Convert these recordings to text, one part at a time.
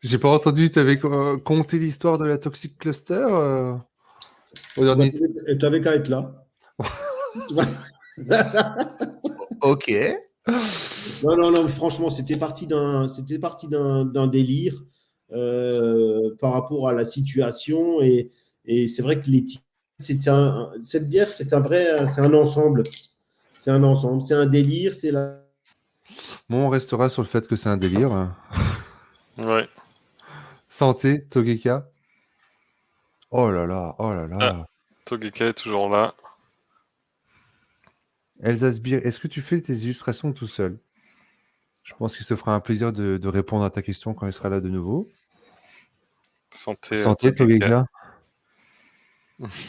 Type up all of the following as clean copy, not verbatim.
J'ai pas entendu, tu avais compté l'histoire de la Toxic Cluster au dernier... T'avais qu'à être là. Ok. Non, franchement, c'était parti d'un délire par rapport à la situation et c'est vrai que cette bière, c'est un ensemble. C'est un ensemble, c'est un délire, c'est la. Bon, on restera sur le fait que c'est un délire. Ouais. Santé, Togeka. Oh là là, oh là Ah, là. Togeka est toujours là. Elsa Sbire, est-ce que tu fais tes illustrations tout seul? Je pense qu'il se fera un plaisir de répondre à ta question quand il sera là de nouveau. Santé, Santé, Togeka.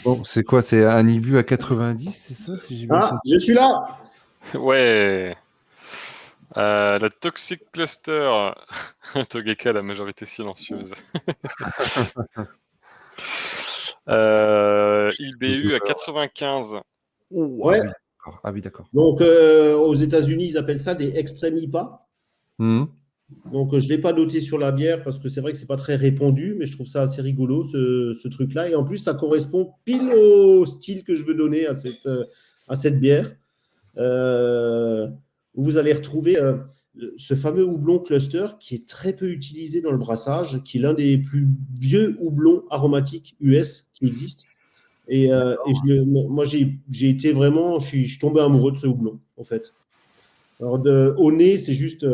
Bon, c'est quoi? C'est un IBU à 90, c'est ça, si j'ai bien Ah, compris? je suis là. Ouais. La Toxic Cluster. Togeka, la majorité silencieuse. IBU à 95. Oh, Ouais. Ah oui, d'accord. Donc, aux États-Unis, ils appellent ça des extrêmes IPA. Mhm. Donc, je ne l'ai pas noté sur la bière parce que c'est vrai que ce n'est pas très répandu, mais je trouve ça assez rigolo, ce truc-là. Et en plus, ça correspond pile au style que je veux donner à cette bière. Où vous allez retrouver ce fameux houblon cluster qui est très peu utilisé dans le brassage, qui est l'un des plus vieux houblons aromatiques US qui existent. Moi, j'ai été vraiment, je suis tombé amoureux de ce houblon, en fait. Alors, au nez, c'est juste.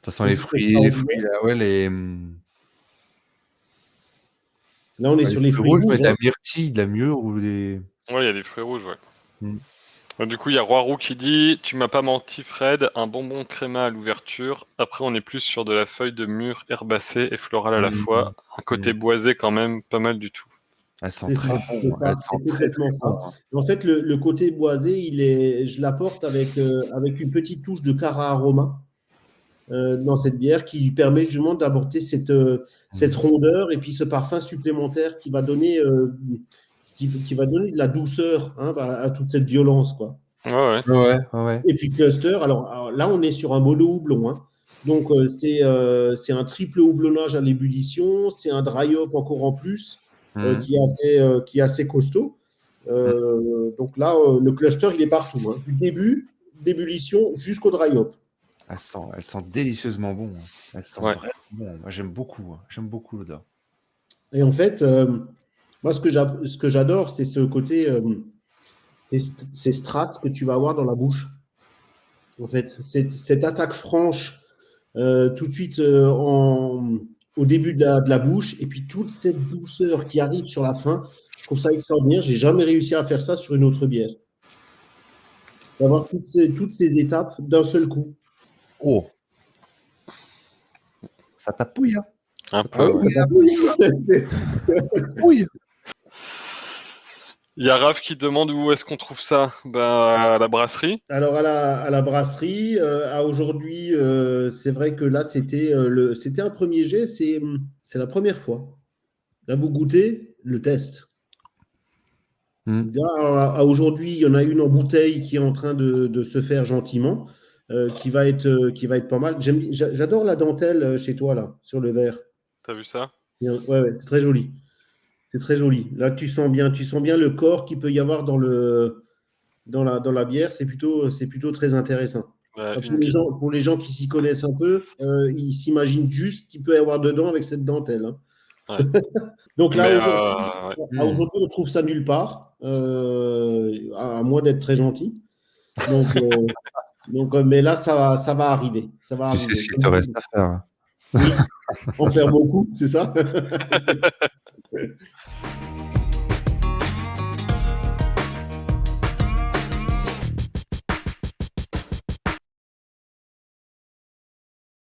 Ça sent les fruits là, ouais, Là, on est sur les fruits rouges, mais rouges. de la myrtille, de la mûre ou des... Ouais, il y a des fruits rouges, ouais. Mm. Du coup, il y a Roi-Roux qui dit « Tu m'as pas menti, Fred, un bonbon créma à l'ouverture. Après, on est plus sur de la feuille de mûre herbacée et florale à la fois. Un côté boisé quand même, pas mal du tout. » Elle sent C'est très ça, bon. c'est ça, Elle c'est sent très, complètement très ça. bon. En fait, le côté boisé, je l'apporte avec une petite touche de cara aroma dans cette bière qui lui permet justement d'apporter cette rondeur et puis ce parfum supplémentaire qui va donner, qui va donner de la douceur à toute cette violence, quoi. Ouais. Et puis cluster, alors là, on est sur un mono houblon, hein. Donc, c'est un triple houblonnage à l'ébullition, c'est un dry hop encore en plus qui est assez costaud. Donc là, le cluster, il est partout, hein, du début d'ébullition jusqu'au dry hop. Elle sent délicieusement bon. Elle sent Ouais. vraiment bon. Moi, j'aime beaucoup. J'aime beaucoup l'odeur. Et en fait, moi, ce que j'adore, c'est ce côté, ces strates que tu vas avoir dans la bouche. En fait, cette attaque franche tout de suite au début de la bouche, et puis toute cette douceur qui arrive sur la fin, je trouve ça extraordinaire. J'ai jamais réussi à faire ça sur une autre bière. D'avoir toutes ces étapes d'un seul coup. Oh, ça tapouille, hein. Un Ah peu, oui, ouais. ça tapouille. Oui. Il y a Raph qui demande où est-ce qu'on trouve ça. À la brasserie. Alors, à la brasserie, à aujourd'hui, c'est vrai que là, c'était un premier jet, c'est la première fois. Là, vous goûtez le test. Là, à aujourd'hui, il y en a une en bouteille qui est en train de se faire gentiment, qui va être pas mal. J'adore la dentelle chez toi, là, sur le verre. T'as vu ça? Ouais, c'est très joli. C'est très joli. Là, tu sens bien le corps qu'il peut y avoir dans la bière. C'est plutôt très intéressant. Pour les gens qui s'y connaissent un peu, ils s'imaginent juste qu'il peut y avoir dedans avec cette dentelle, hein. Ouais. Donc là, Mais, aujourd'hui, on trouve ça nulle part, à moins d'être très gentil. Mais là, ça va arriver. Ça va Tu sais arriver. ce qu'il te reste à faire. Oui, en faire beaucoup, c'est ça?